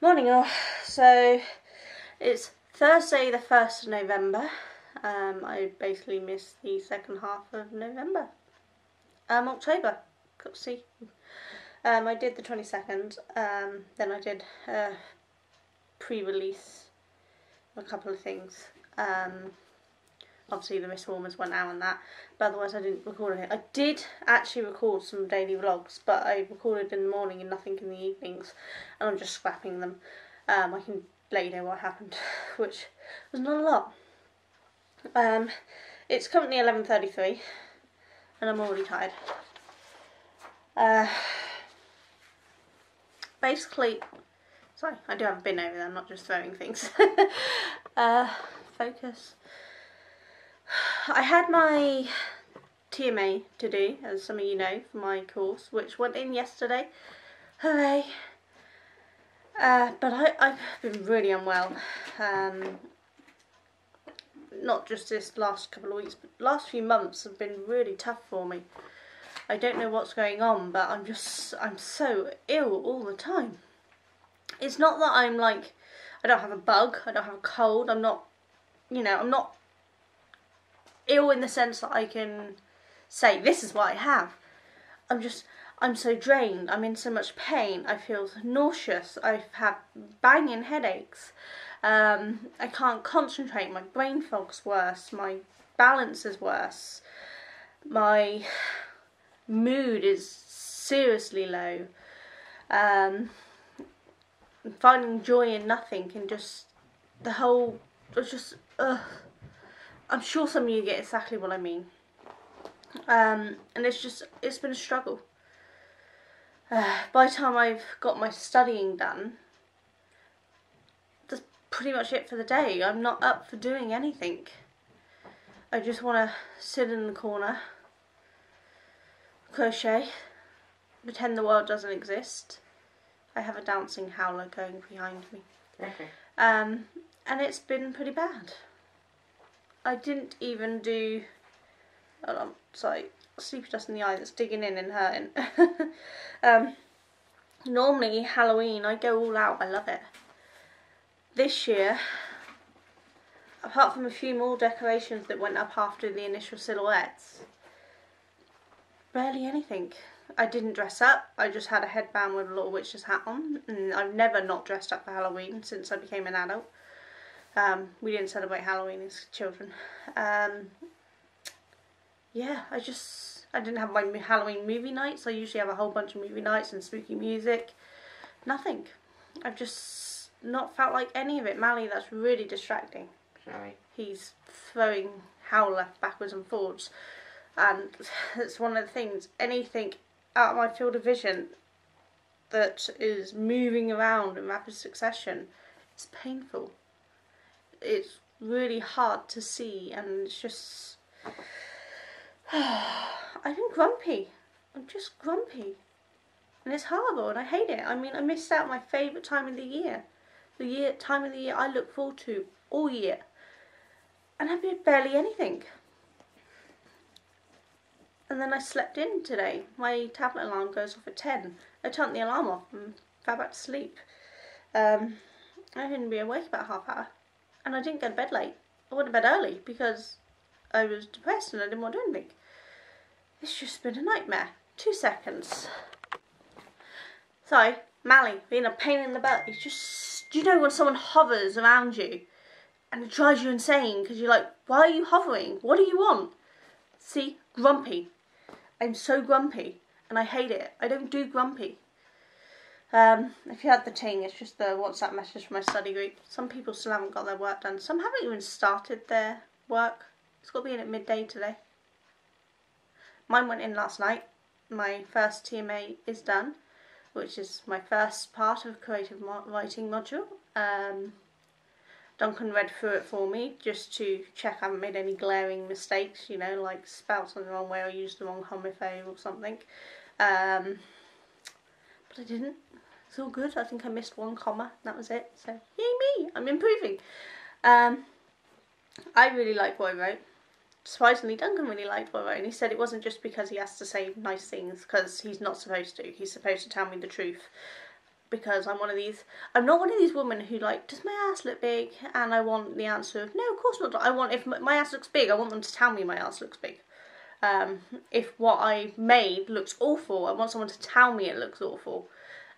Morning all. So it's Thursday the 1st of November. I basically missed the second half of November. October. Got to see. I did the 22nd. Then I did pre-release a couple of things. Obviously the Miss Warmers went out on that, but otherwise I didn't record anything. I did actually record some daily vlogs, but I recorded in the morning and nothing in the evenings, and I'm just scrapping them. I can let you know what happened, which was not a lot. It's currently 11:33, and I'm already tired. Basically, sorry, I do have a bin over there, I'm not just throwing things. Focus. I had my TMA to do, as some of you know, for my course, which went in yesterday. Hooray! But I've been really unwell. Not just this last couple of weeks, but the last few months have been really tough for me. I don't know what's going on, but I'm so ill all the time. It's not that I'm like, I don't have a bug, I don't have a cold, I'm not, I'm not ill in the sense that I can say this is what I have. I'm so drained, I'm in so much pain, I feel nauseous, I've had banging headaches, I can't concentrate, my brain fog's worse, my balance is worse, my mood is seriously low, finding joy in nothing and just, I'm sure some of you get exactly what I mean. And it's been a struggle. By the time I've got my studying done, that's pretty much it for the day. I'm not up for doing anything. I just want to sit in the corner, crochet, pretend the world doesn't exist. I have a dancing howler going behind me. Okay. And it's been pretty bad. I didn't even do, sorry, sleepy dust in the eye that's digging in and hurting. Normally Halloween I go all out, I love it. This year, apart from a few more decorations that went up after the initial silhouettes, barely anything. I didn't dress up, I just had a headband with a little witch's hat on, and I've never not dressed up for Halloween since I became an adult. We didn't celebrate Halloween as children. Yeah, I didn't have my Halloween movie nights. I usually have a whole bunch of movie nights and spooky music. Nothing. I've just not felt like any of it. Mally, that's really distracting. Sorry. He's throwing howler backwards and forwards. And it's one of the things, anything out of my field of vision that is moving around in rapid succession, it's painful. It's really hard to see, and it's just, I've been grumpy. I'm just grumpy. And it's horrible, and I hate it. I mean, I missed out my favourite time of the year. Time of the year I look forward to all year. And I did barely anything. And then I slept in today. My tablet alarm goes off at 10. I turned the alarm off and fell back to sleep. I didn't be awake about half hour. And I didn't go to bed late. I went to bed early because I was depressed and I didn't want to do anything. It's just been a nightmare. 2 seconds. Sorry, Mally, being a pain in the butt. It's just, you know when someone hovers around you and it drives you insane because you're like, why are you hovering? What do you want? See, grumpy. I'm so grumpy and I hate it. I don't do grumpy. If you had the ting, it's just the WhatsApp message from my study group. Some people still haven't got their work done. Some haven't even started their work. It's got to be in at midday today. Mine went in last night. My first TMA is done, which is my first part of creative writing module. Duncan read through it for me just to check I haven't made any glaring mistakes, like spelled something the wrong way or used the wrong homophone or something. But I didn't. It's all good. I think I missed one comma. That was it. So, yay me! I'm improving. I really like what I wrote. Surprisingly, Duncan really liked what I wrote, and he said it wasn't just because he has to say nice things, because he's not supposed to. He's supposed to tell me the truth. because I'm not one of these women who like, does my ass look big? And I want the answer of, no, of course not. If my ass looks big, I want them to tell me my ass looks big. If what I made looks awful, I want someone to tell me it looks awful.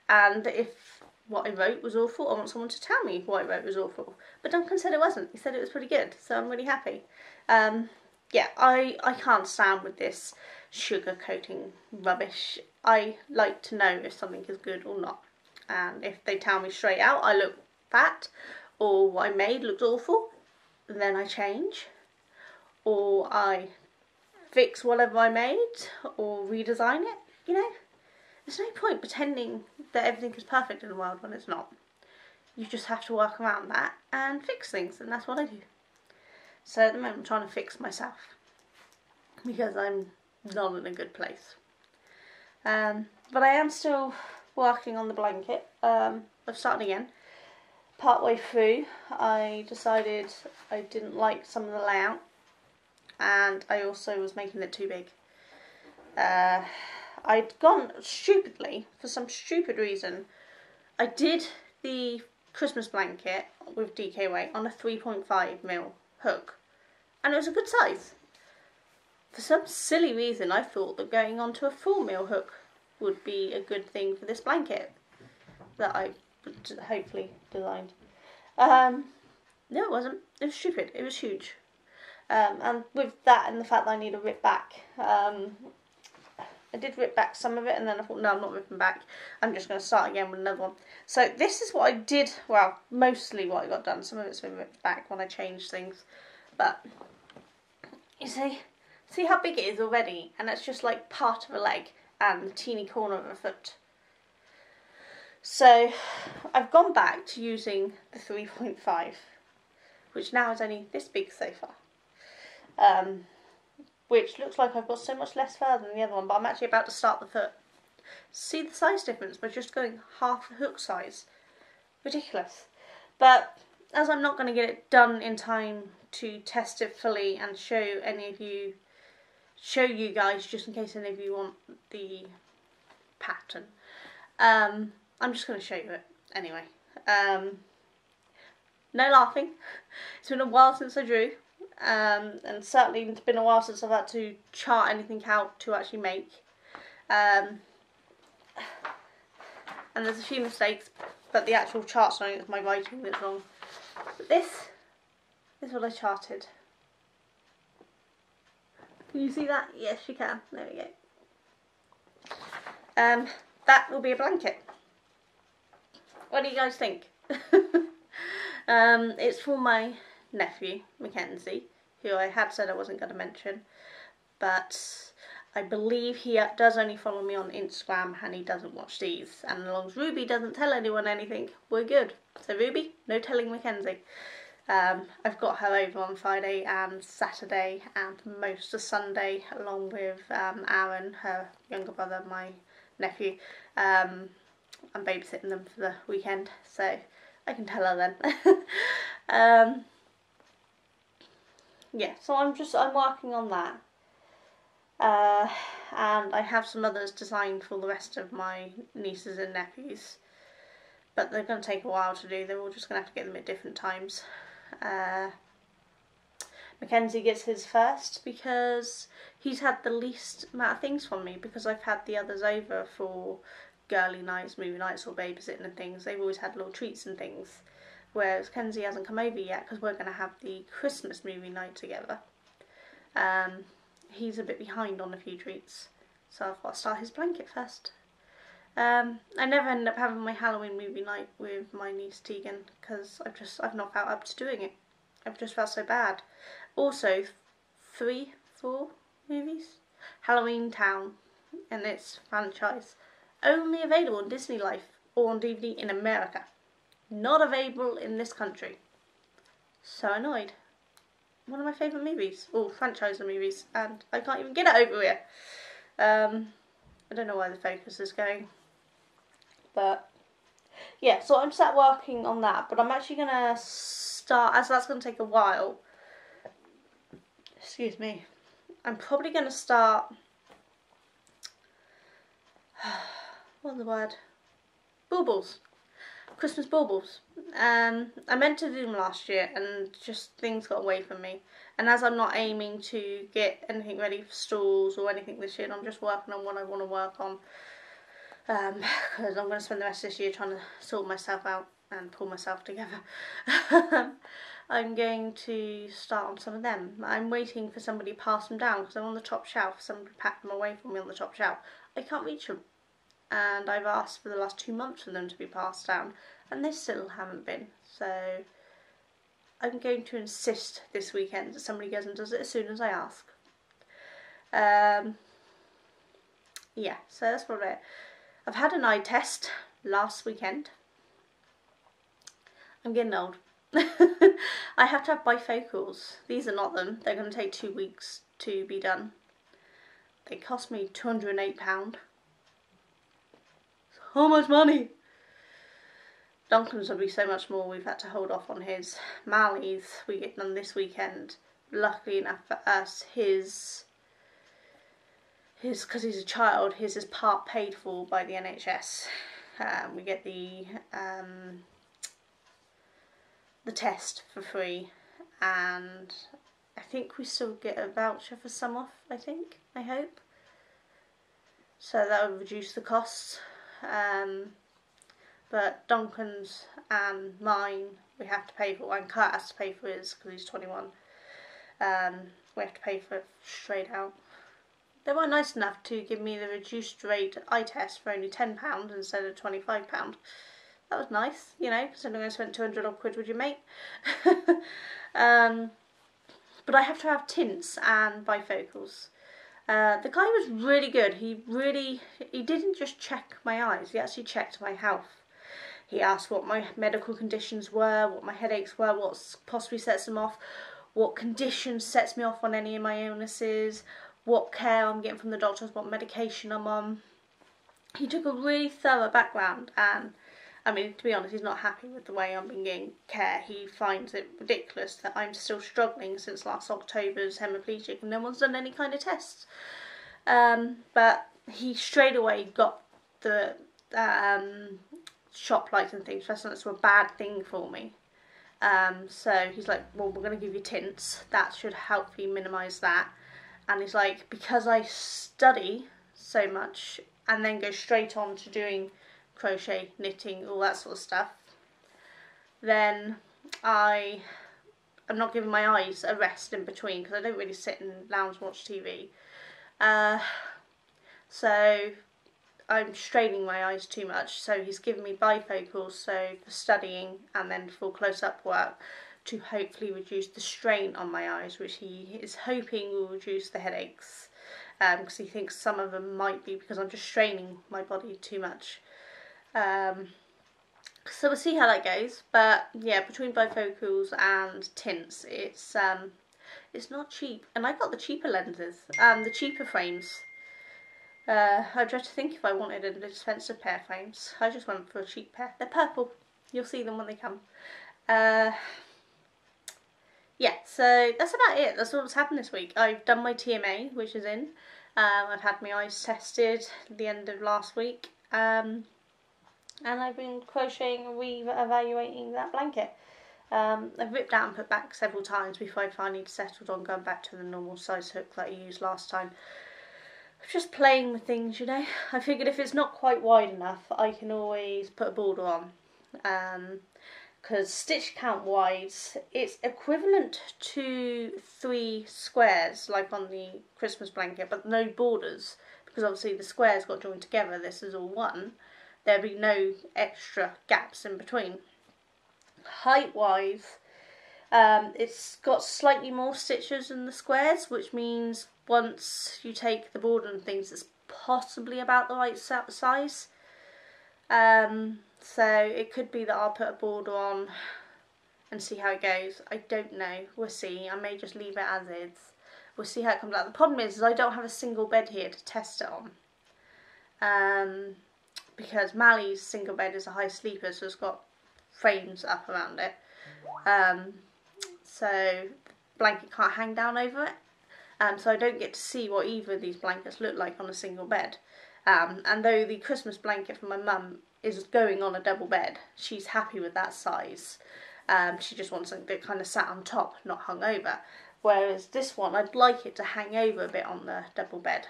And if what I wrote was awful, I want someone to tell me what I wrote was awful. But Duncan said it wasn't. He said it was pretty good, so I'm really happy. Yeah, I can't stand with this sugar coating rubbish. I like to know if something is good or not. And if they tell me straight out I look fat, or what I made looks awful, then I change. Or I fix whatever I made, or redesign it, you know? There's no point pretending that everything is perfect in the world when it's not. You just have to work around that and fix things, and that's what I do. So at the moment I'm trying to fix myself, because I'm not in a good place. But I am still working on the blanket. I've started again. Partway through, I decided I didn't like some of the layout, and I also was making it too big. I'd gone stupidly, for some stupid reason, I did the Christmas blanket with DK weight on a 3.5mm hook, and it was a good size. For some silly reason, I thought that going onto a 4mm hook would be a good thing for this blanket that I hopefully designed. No, it wasn't. It was stupid. It was huge. And with that and the fact that I need a rip back, I did rip back some of it, and then I thought, no, I'm not ripping back. I'm just going to start again with another one. So this is what I did. Well, mostly what I got done. Some of it's been ripped back when I changed things. But you see how big it is already? And it's just like part of a leg and the teeny corner of a foot. So I've gone back to using the 3.5, which now is only this big so far. Which looks like I've got so much less fur than the other one, but I'm actually about to start the foot. See the size difference by just going half the hook size. Ridiculous. But as I'm not going to get it done in time to test it fully and show you guys, just in case any of you want the pattern, I'm just going to show you it anyway. No laughing. It's been a while since I drew. And certainly it's been a while since I've had to chart anything out to actually make. And there's a few mistakes, but the actual chart's showing it's my writing that's wrong. But this is what I charted. Can you see that? Yes, you can. There we go. That will be a blanket. What do you guys think? It's for my nephew, Mackenzie, who I had said I wasn't going to mention, but I believe he does only follow me on Instagram and he doesn't watch these, and as long as Ruby doesn't tell anyone anything, we're good. So Ruby, no telling Mackenzie. I've got her over on Friday and Saturday and most of Sunday, along with Aaron, her younger brother, my nephew. I'm babysitting them for the weekend, so I can tell her then. Yeah, so I'm working on that. And I have some others designed for the rest of my nieces and nephews, but they're going to take a while to do. They're all just going to have to get them at different times. Mackenzie gets his first because he's had the least amount of things from me, because I've had the others over for girly nights, movie nights or babysitting and things. They've always had little treats and things, whereas Kenzie hasn't come over yet because we're going to have the Christmas movie night together. He's a bit behind on a few treats, so I've got to start his blanket first. I never end up having my Halloween movie night with my niece Tegan because I've not felt up to doing it. I've just felt so bad. Also, 4 movies, Halloween Town and its franchise, only available on Disney Life or on DVD in America. Not available in this country. So annoyed. One of my favourite movies, or franchise of movies, and I can't even get it over here. I don't know where the focus is going. But yeah, so I'm sat working on that, but I'm actually going to start, as that's going to take a while, excuse me, I'm probably going to start, what's the word? baubles. Christmas baubles. I meant to do them last year and just things got away from me. And as I'm not aiming to get anything ready for stalls or anything this year, I'm just working on what I want to work on. Because I'm going to spend the rest of this year trying to sort myself out and pull myself together. I'm going to start on some of them. I'm waiting for somebody to pass them down because I'm on the top shelf. Somebody packed them away from me on the top shelf. I can't reach them. And I've asked for the last 2 months for them to be passed down and they still haven't been. So I'm going to insist this weekend that somebody goes and does it as soon as I ask. Yeah, so that's probably it. I've had an eye test last weekend. I'm getting old. I have to have bifocals. These are not them. They're going to take 2 weeks to be done. They cost me £208. So much money! Duncan's will be so much more. We've had to hold off on his. Mally's we get done this weekend. Luckily enough for us, his because he's a child, his is part paid for by the NHS. We get the test for free, and I think we still get a voucher for some off, I hope. So that will reduce the costs. But Duncan's and mine we have to pay for, and Kurt has to pay for his because he's 21. We have to pay for it straight out. They were nice enough to give me the reduced rate eye test for only £10 instead of £25. That was nice, you know, considering I spent 200 odd quid with your mate. But I have to have tints and bifocals. The guy was really good. He didn't just check my eyes, he actually checked my health. He asked what my medical conditions were, what my headaches were, what possibly sets them off, what condition sets me off on any of my illnesses, what care I'm getting from the doctors, what medication I'm on. He took a really thorough background, and I mean, to be honest, he's not happy with the way I'm being getting care. He finds it ridiculous that I'm still struggling since last October's hemiplegic and no one's done any kind of tests. But he straight away got the shop lights and things. That's a bad thing for me. So he's like, well, we're going to give you tints. That should help you minimise that. And he's like, because I study so much and then go straight on to doing crochet, knitting, all that sort of stuff, then I'm not giving my eyes a rest in between because I don't really sit and lounge and watch TV. So I'm straining my eyes too much, so he's given me bifocals, so for studying and then for close-up work, to hopefully reduce the strain on my eyes, which he is hoping will reduce the headaches, because he thinks some of them might be because I'm just straining my body too much. So we'll see how that goes, but yeah, between bifocals and tints, it's not cheap, and I got the cheaper lenses, the cheaper frames. I dread to think if I wanted an expensive pair of frames. I just went for a cheap pair. They're purple. You'll see them when they come. Yeah, so that's about it. That's all that's happened this week. I've done my TMA, which is in. I've had my eyes tested at the end of last week. And I've been crocheting and re-evaluating that blanket. I've ripped out and put back several times before I finally settled on going back to the normal size hook that I used last time. I'm just playing with things, you know. I figured if it's not quite wide enough, I can always put a border on. Because stitch count wise, it's equivalent to 3 squares, like on the Christmas blanket, but no borders. Because obviously the squares got joined together, this is all one. There'll be no extra gaps in between. Height wise, it's got slightly more stitches than the squares, which means once you take the border and things, it's possibly about the right size. So it could be that I'll put a border on and see how it goes. I don't know. We'll see. I may just leave it as is. We'll see how it comes out. The problem is I don't have a single bed here to test it on. Because Mally's single bed is a high sleeper, so it's got frames up around it. So the blanket can't hang down over it. So I don't get to see what either of these blankets look like on a single bed. And though the Christmas blanket for my mum is going on a double bed. She's happy with that size. She just wants something that kind of sat on top, not hung over. Whereas this one, I'd like it to hang over a bit on the double bed.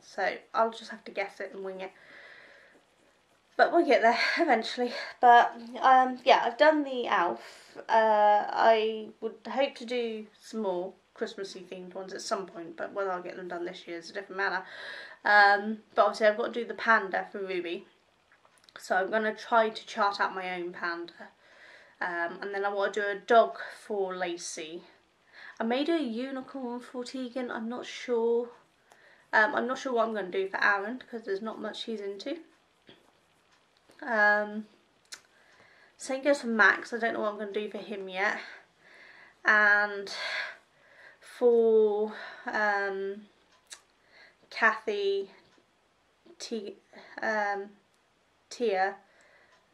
So I'll just have to guess it and wing it. But we'll get there eventually. But yeah, I've done the Alf. I would hope to do some more Christmassy themed ones at some point, but whether I'll get them done this year is a different matter. But obviously I've got to do the panda for Ruby. So I'm going to try to chart out my own panda. And then I want to do a dog for Lacey. I may do a unicorn for Tegan, I'm not sure. I'm not sure what I'm going to do for Aaron, because there's not much he's into. Same goes for Max, I don't know what I'm going to do for him yet. And for Kathy, Tia,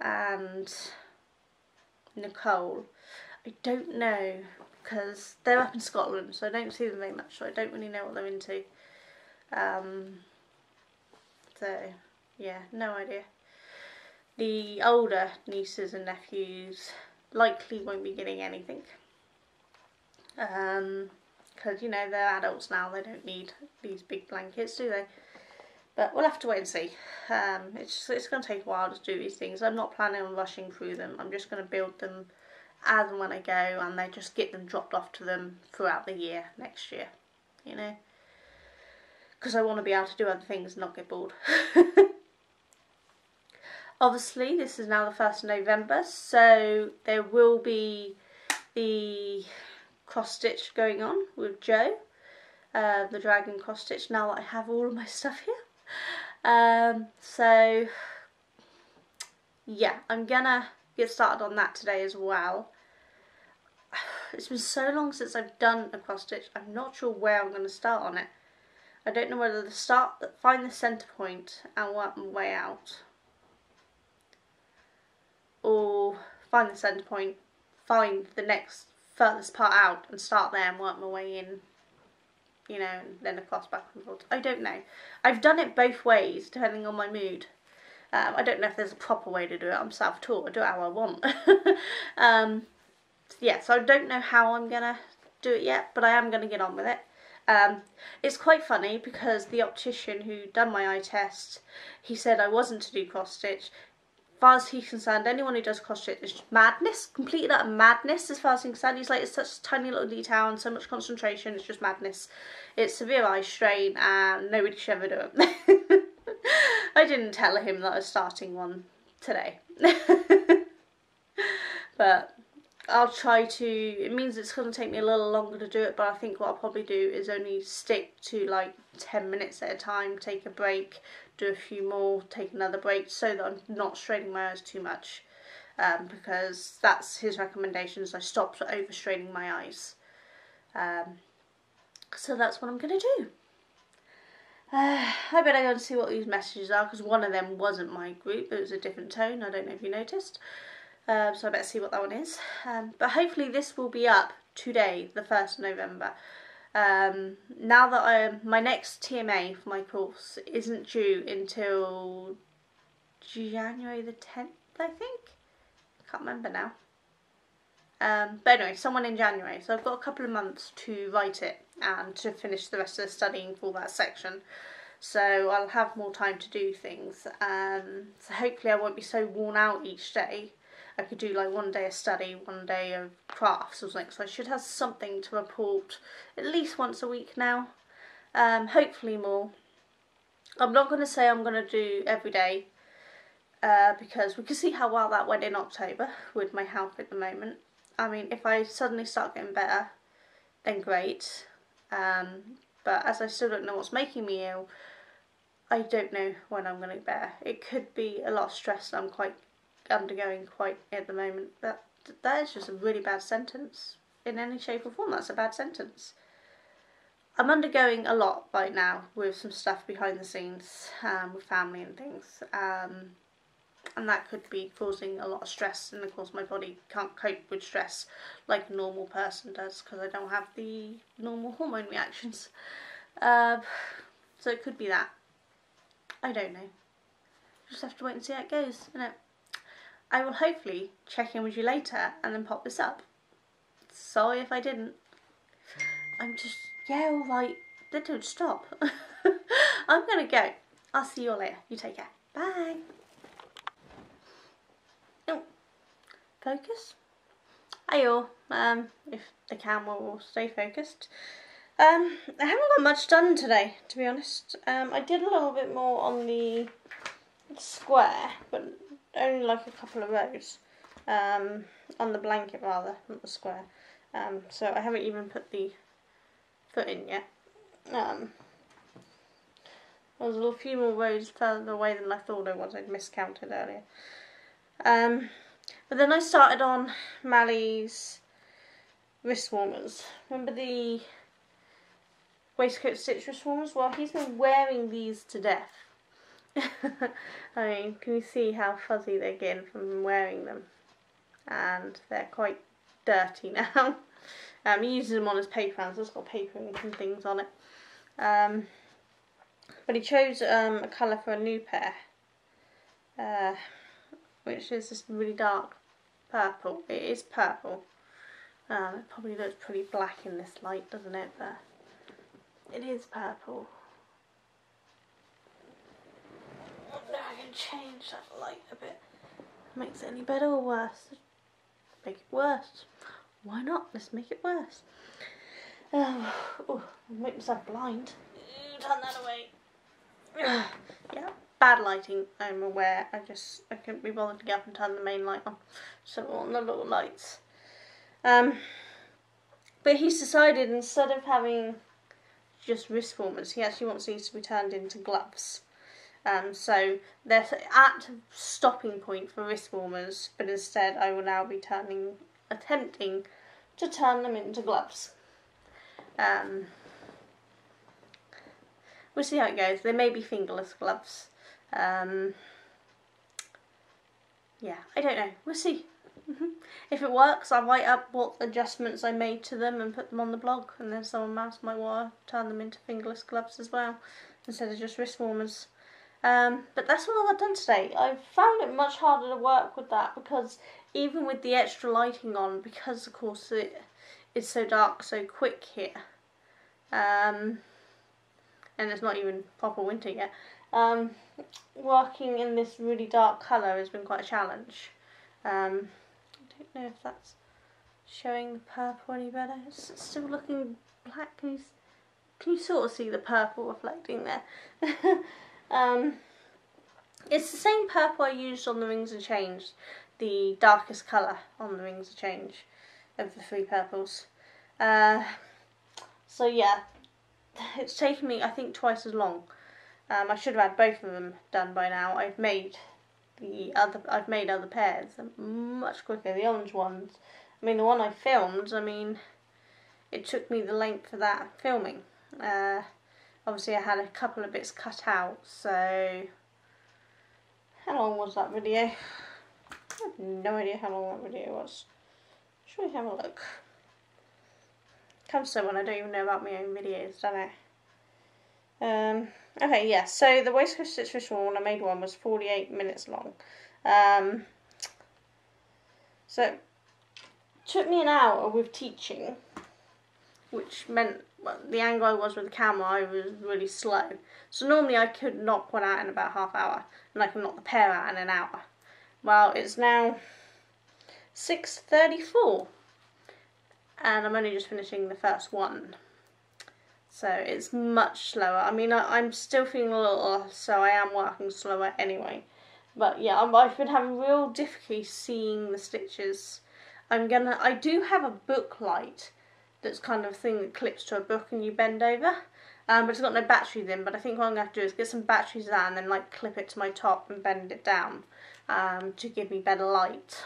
and Nicole, I don't know, because they're up in Scotland, so I don't see them very much, so I don't really know what they're into. So yeah, no idea. The older nieces and nephews likely won't be getting anything, because you know, they're adults now, they don't need these big blankets, do they? But we'll have to wait and see. It's going to take a while to do these things. I'm not planning on rushing through them. I'm just going to build them as and when I go, and then just get them dropped off to them throughout the year, next year, you know. Because I want to be able to do other things and not get bored. Obviously, this is now the 1st of November, so there will be the cross stitch going on with Joe, the dragon cross stitch, now that I have all of my stuff here. So yeah, I'm gonna get started on that today as well. It's been so long since I've done a cross stitch, I'm not sure where I'm going to start on it. I don't know whether to find the centre point and work my way out, or find the centre point, find the next furthest part out and start there and work my way in, you know, and then across, back and forth. I don't know. I've done it both ways depending on my mood. I don't know if there's a proper way to do it. I'm self-taught. I do it how I want. Yeah, so I don't know how I'm gonna do it yet, but I am gonna get on with it. It's quite funny because the optician who done my eye test, he said I wasn't to do cross stitch. As far as he's concerned, anyone who does cross stitch is just madness, completely utter madness as far as he's concerned. He's like, it's such a tiny little detail and so much concentration, it's just madness. It's severe eye strain and nobody should ever do it. I didn't tell him that I was starting one today. But I'll try to, it means it's going to take me a little longer to do it, but I think what I'll probably do is only stick to like 10 minutes at a time, take a break, do a few more, take another break, so that I'm not straining my eyes too much, because that's his recommendations. I stop overstraining my eyes. So that's what I'm going to do. I better go and see what these messages are, because one of them wasn't my group, it was a different tone, I don't know if you noticed. So I better see what that one is. But hopefully this will be up today, the 1st of November. Now that my next TMA for my course isn't due until January the 10th, I think? I can't remember now. But anyway, someone in January. So I've got a couple of months to write it and to finish the rest of the studying for that section. So I'll have more time to do things. So hopefully I won't be so worn out each day. I could do like one day of study, one day of crafts or something. So I should have something to report at least once a week now. Hopefully more. I'm not going to say I'm going to do every day. Because we can see how well that went in October with my health at the moment. I mean, if I suddenly start getting better, then great. But as I still don't know what's making me ill, I don't know when I'm going to get better. It could be a lot of stress that I'm undergoing at the moment. That is just a really bad sentence. In any shape or form, that's a bad sentence. I'm undergoing a lot right now with some stuff behind the scenes, with family and things. And that could be causing a lot of stress, and of course my body can't cope with stress like a normal person does, because I don't have the normal hormone reactions. So it could be that. I don't know. Just have to wait and see how it goes, you know. I will hopefully check in with you later and then pop this up. Sorry if I didn't. I'm just, yeah, alright. They don't stop. I'm gonna go. I'll see you all later. You take care. Bye. Oh, focus. Hi all. If the camera will stay focused. I haven't got much done today, to be honest. I did a little bit more on the square, but only like a couple of rows. On the blanket rather, not the square. So I haven't even put the foot in yet. There's a few more rows further away than I thought I was. I'd miscounted earlier. But then I started on Mally's wrist warmers. Remember the waistcoat stitch wrist warmers? Well, he's been wearing these to death. I mean, can you see how fuzzy they're getting from wearing them? And they're quite dirty now. He uses them on his paper rounds. It's got paper and things on it. But he chose a colour for a new pair, which is this really dark purple. It is purple. It probably looks pretty black in this light, doesn't it? But it is purple. I wonder if I can change that light a bit. Makes it any better or worse? Make it worse. Why not? Let's make it worse. Oh, make myself blind. Turn that away. Yeah, bad lighting, I'm aware. I couldn't be bothered to get up and turn the main light on. So on the little lights. But he's decided instead of having just wrist warmers, he actually wants these to be turned into gloves. So they're at a stopping point for wrist warmers, but instead I will now be attempting to turn them into gloves. We'll see how it goes. They may be fingerless gloves. Yeah, I don't know. We'll see. If it works, I'll write up what adjustments I made to them and put them on the blog, and then someone else might want to turn them into fingerless gloves as well, instead of just wrist warmers. But that's all I got done today. I found it much harder to work with that because even with the extra lighting on, because of course it is so dark so quick here, and it's not even proper winter yet, working in this really dark colour has been quite a challenge. I don't know if that's showing the purple any better. It's still looking black. Can you sort of see the purple reflecting there? It's the same purple I used on the Rings of Change, the darkest colour on the Rings of Change of the 3 purples. So yeah, it's taken me I think twice as long. I should have had both of them done by now. I've made other pairs much quicker. The orange ones, I mean the one I filmed, I mean it took me the length of that filming. Obviously I had a couple of bits cut out, so how long was that video? I have no idea how long that video was. Shall we have a look? Comes to when I don't even know about my own videos, don't I? Okay, yeah, so the waistcoat stitch wrist warmer when I made one was 48 minutes long. So it took me an hour with teaching, which meant the angle I was with the camera, I was really slow. So normally I could knock one out in about half hour, and I can knock the pair out in an hour. Well, it's now 6:34, and I'm only just finishing the first one. So it's much slower. I mean, I'm still feeling a little off, so I am working slower anyway. But yeah, I've been having real difficulty seeing the stitches. I do have a book light that's kind of a thing that clips to a book and you bend over. But it's got no batteries in, but I think what I'm going to have to do is get some batteries out and then like clip it to my top and bend it down to give me better light.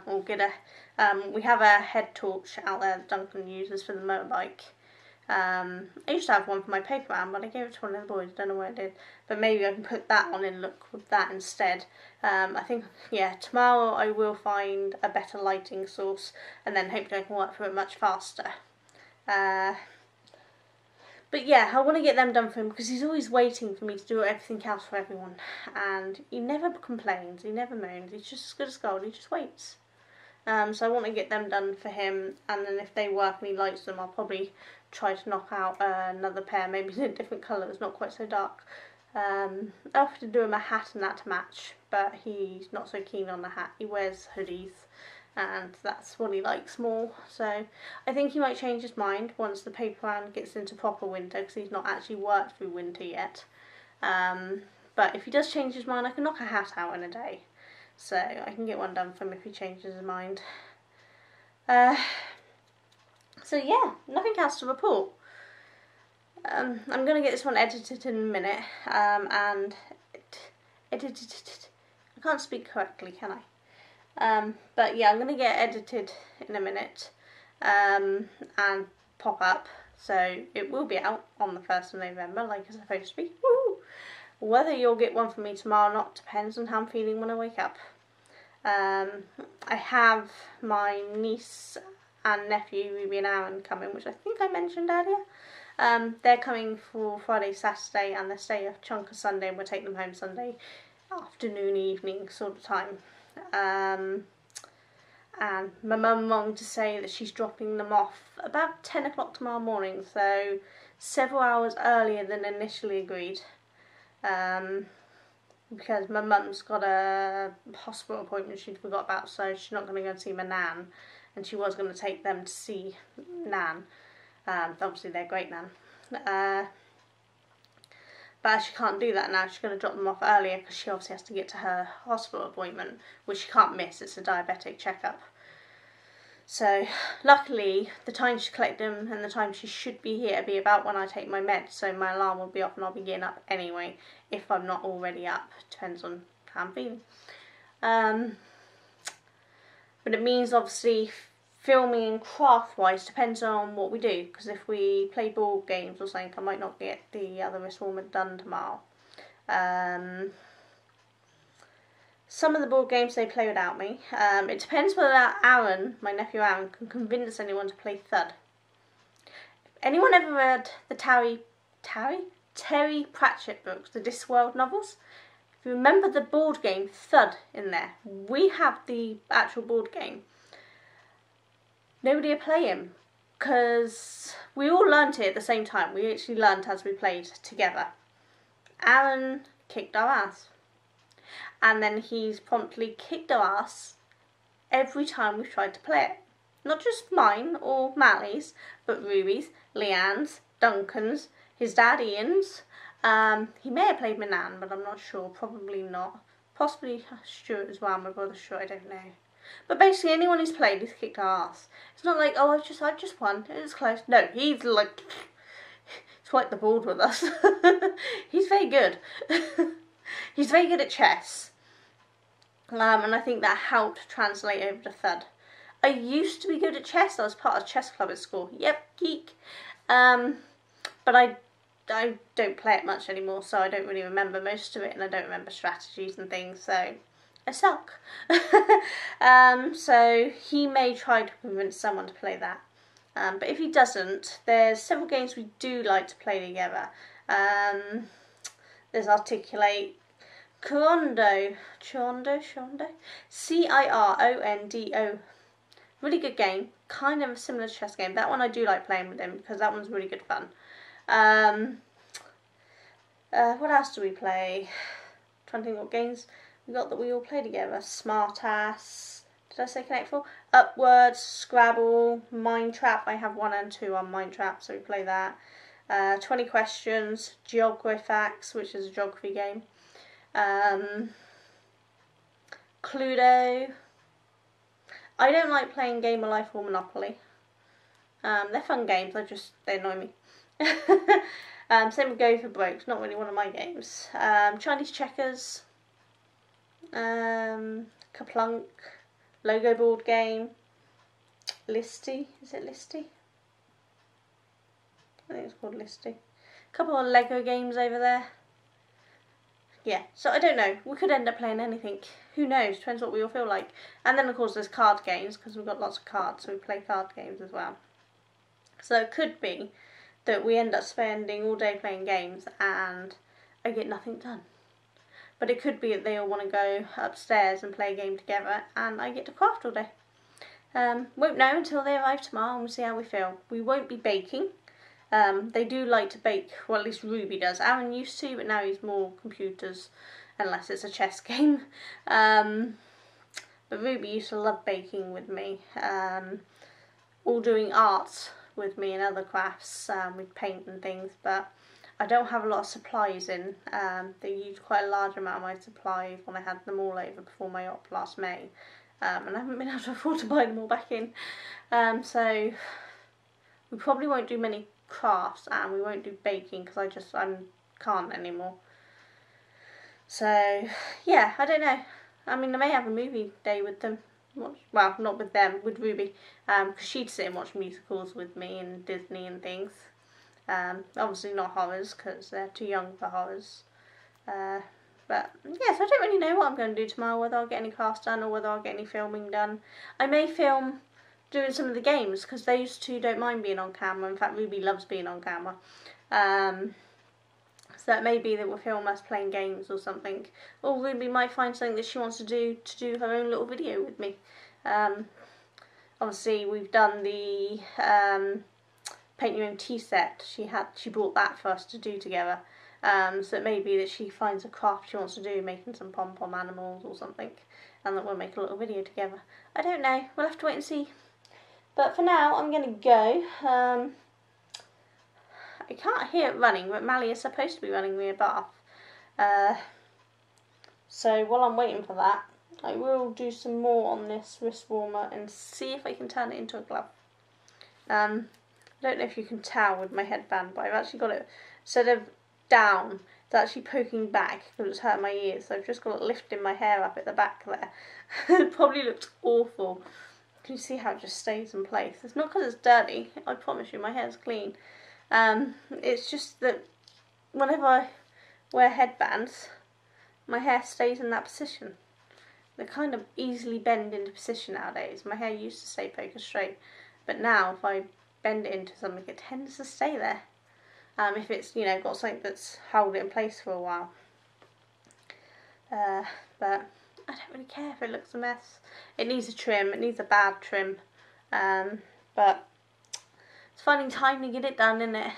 Or get we have a head torch out there that Duncan uses for the motorbike. I used to have one for my paper round, but I gave it to one of the boys, don't know where it did. But maybe I can put that on and look with that instead. I think, yeah, tomorrow I will find a better lighting source, and then hopefully I can work through it much faster. But But yeah, I want to get them done for him because he's always waiting for me to do everything else for everyone. And he never complains, he never moans, he's just as good as gold, he just waits. So I want to get them done for him, and then if they work and he likes them, I'll probably try to knock out another pair, maybe in a different colour, it's not quite so dark. I'll have to do him a hat and that to match, but he's not so keen on the hat. He wears hoodies, and that's what he likes more. So I think he might change his mind once the paper round gets into proper winter, because he's not actually worked through winter yet. But if he does change his mind, I can knock a hat out in a day. So I can get one done for him if he changes his mind. So yeah, nothing else to report. I'm going to get this one edited in a minute, and edited. I can't speak correctly, can I? But yeah, I'm going to get edited in a minute, and pop up. So it will be out on the 1st of November, like it's supposed to be. Woo! Whether you'll get one from me tomorrow or not depends on how I'm feeling when I wake up. I have my niece and nephew, Ruby and Aaron, coming, which I think I mentioned earlier. They're coming for Friday, Saturday, and they stay a chunk of Sunday, and we'll take them home Sunday afternoon, evening sort of time. And my mum wanted to say that she's dropping them off about 10 o'clock tomorrow morning, so several hours earlier than initially agreed. Because my mum's got a hospital appointment she'd forgot about, so she's not going to go and see my nan, and she was going to take them to see Nan, obviously their great nan, but she can't do that now. She's going to drop them off earlier because she obviously has to get to her hospital appointment, which she can't miss. It's a diabetic checkup. So luckily the time she collect them and the time she should be here will be about when I take my meds, so my alarm will be off and I'll be getting up anyway, if I'm not already up. Depends on how I'm feeling. But it means obviously filming and craft wise depends on what we do, because if we play board games or something I might not get the other installment done tomorrow. Some of the board games they play without me. It depends whether Aaron, my nephew Aaron, can convince anyone to play Thud. If anyone ever read the Terry Pratchett books, the Discworld novels, if you remember the board game Thud in there, we have the actual board game. Nobody would play him, because we all learnt it at the same time. We actually learnt as we played together. Aaron kicked our ass. And then he's promptly kicked our ass every time we've tried to play it. Not just mine or Mally's, but Ruby's, Leanne's, Duncan's, his dad Ian's. He may have played my nan, but I'm not sure. Probably not. Possibly Stuart as well, my brother Stuart, I don't know. But basically anyone who's played, he's kicked our ass. It's not like, oh, I just won, it was close. No, he's like, swiped the board with us. He's very good. He's very good at chess. And I think that helped translate over to Thud. I used to be good at chess. I was part of a chess club at school. Yep, geek. But I don't play it much anymore, so I don't really remember most of it, and I don't remember strategies and things, so I suck. So he may try to convince someone to play that. But if he doesn't, there's several games we do like to play together. There's Articulate, Cirondo, Cirondo, really good game, kind of a similar chess game. That one I do like playing with him because that one's really good fun. What else do we play? I'm trying to think what games we got that we all play together. Smartass, did I say Connect 4? Upwards, Scrabble, Mind Trap. I have 1 and 2 on Mind Trap, so we play that. 20 Questions, Geographax, which is a geography game. Cluedo. I don't like playing Game of Life or Monopoly. They're fun games, they annoy me. Same with Go for Broke, not really one of my games. Chinese Checkers, Kaplunk, Logo board game, Listy, is it Listy? I think it's called Listy. A couple of Lego games over there. Yeah, so I don't know. We could end up playing anything. Who knows? Depends what we all feel like. And then, of course, there's card games, because we've got lots of cards, so we play card games as well. So it could be that we end up spending all day playing games and I get nothing done. But it could be that they all want to go upstairs and play a game together and I get to craft all day. Won't know until they arrive tomorrow and we'll see how we feel. We won't be baking. They do like to bake, well, at least Ruby does. Aaron used to, but now he's more computers, unless it's a chess game. But Ruby used to love baking with me, all doing art with me and other crafts, with paint and things, but I don't have a lot of supplies in. They used quite a large amount of my supplies when I had them all over before my op last May, and I haven't been able to afford to buy them all back in. So we probably won't do many crafts and we won't do baking because I can't anymore. So yeah, I don't know. I mean, I may have a movie day with them. Well, not with them, with Ruby, because she'd sit and watch musicals with me and Disney and things. Obviously not horrors because they're too young for horrors. But yes, I don't really know what I'm going to do tomorrow, whether I'll get any crafts done or whether I'll get any filming done. I may film doing some of the games because those two don't mind being on camera. In fact, Ruby loves being on camera. So it may be that we'll film us playing games or something. Or Ruby might find something that she wants to do her own little video with me. Obviously we've done the paint your own tea set. She brought that for us to do together. So it may be that she finds a craft she wants to do, making some pom-pom animals or something, and that we'll make a little video together. I don't know, we'll have to wait and see. But for now, I'm going to go. I can't hear it running, but Mally is supposed to be running me a bath. So while I'm waiting for that, I will do some more on this wrist warmer and see if I can turn it into a glove. I don't know if you can tell with my headband, but I've actually got it, instead of down, it's actually poking back because it's hurting my ears. So I've just got it lifting my hair up at the back there. It probably looks awful. Can you see how it just stays in place? It's not because it's dirty. I promise you, my hair's clean. It's just that whenever I wear headbands, my hair stays in that position. They kind of easily bend into position nowadays. My hair used to stay focused straight, but now if I bend it into something, it tends to stay there. If it's, you know, got something that's held it in place for a while. But I don't really care if it looks a mess. It needs a trim. It needs a bad trim. But it's finding time to get it done, isn't it?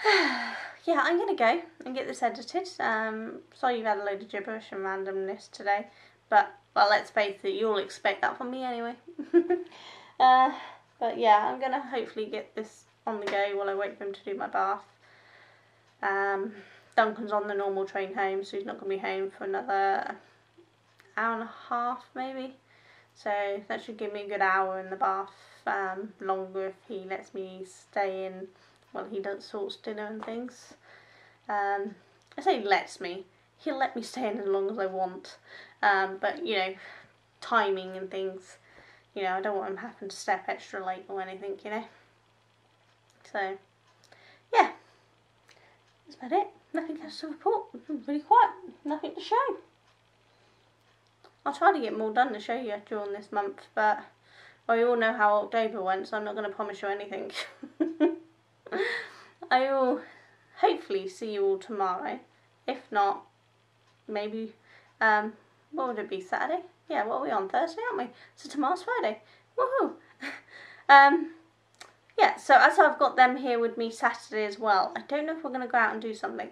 Yeah, I'm going to go and get this edited. Sorry you've had a load of gibberish and randomness today. But, well, let's face it, you'll expect that from me anyway. But yeah, I'm going to hopefully get this on the go while I wait for him to do my bath. Duncan's on the normal train home, so he's not going to be home for another hour and a half maybe. So that should give me a good hour in the bath, longer if he lets me stay in while he sorts dinner and things. I say lets me, he'll let me stay in as long as I want, but you know, timing and things, you know, I don't want him having to step extra late or anything, you know. So yeah, that's about it. Nothing else to report. Really quiet. Nothing to show. I'll try to get more done to show you during this month, but well, you all know how October went, so I'm not going to promise you anything. I will hopefully see you all tomorrow. If not, maybe, what would it be, Saturday? Yeah, what are we on? Thursday, aren't we? So tomorrow's Friday. Woohoo! Yeah, so as I've got them here with me Saturday as well, I don't know if we're going to go out and do something.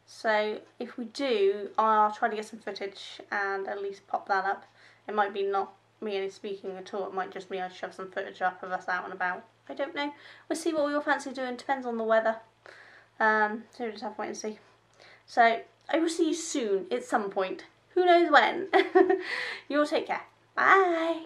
So if we do, I'll try to get some footage and at least pop that up. It might be not me any speaking at all, it might just be I shove some footage up of us out and about. I don't know. We'll see what we all fancy doing, depends on the weather. So we'll just have to wait and see. So I will see you soon at some point. Who knows when. You all take care. Bye.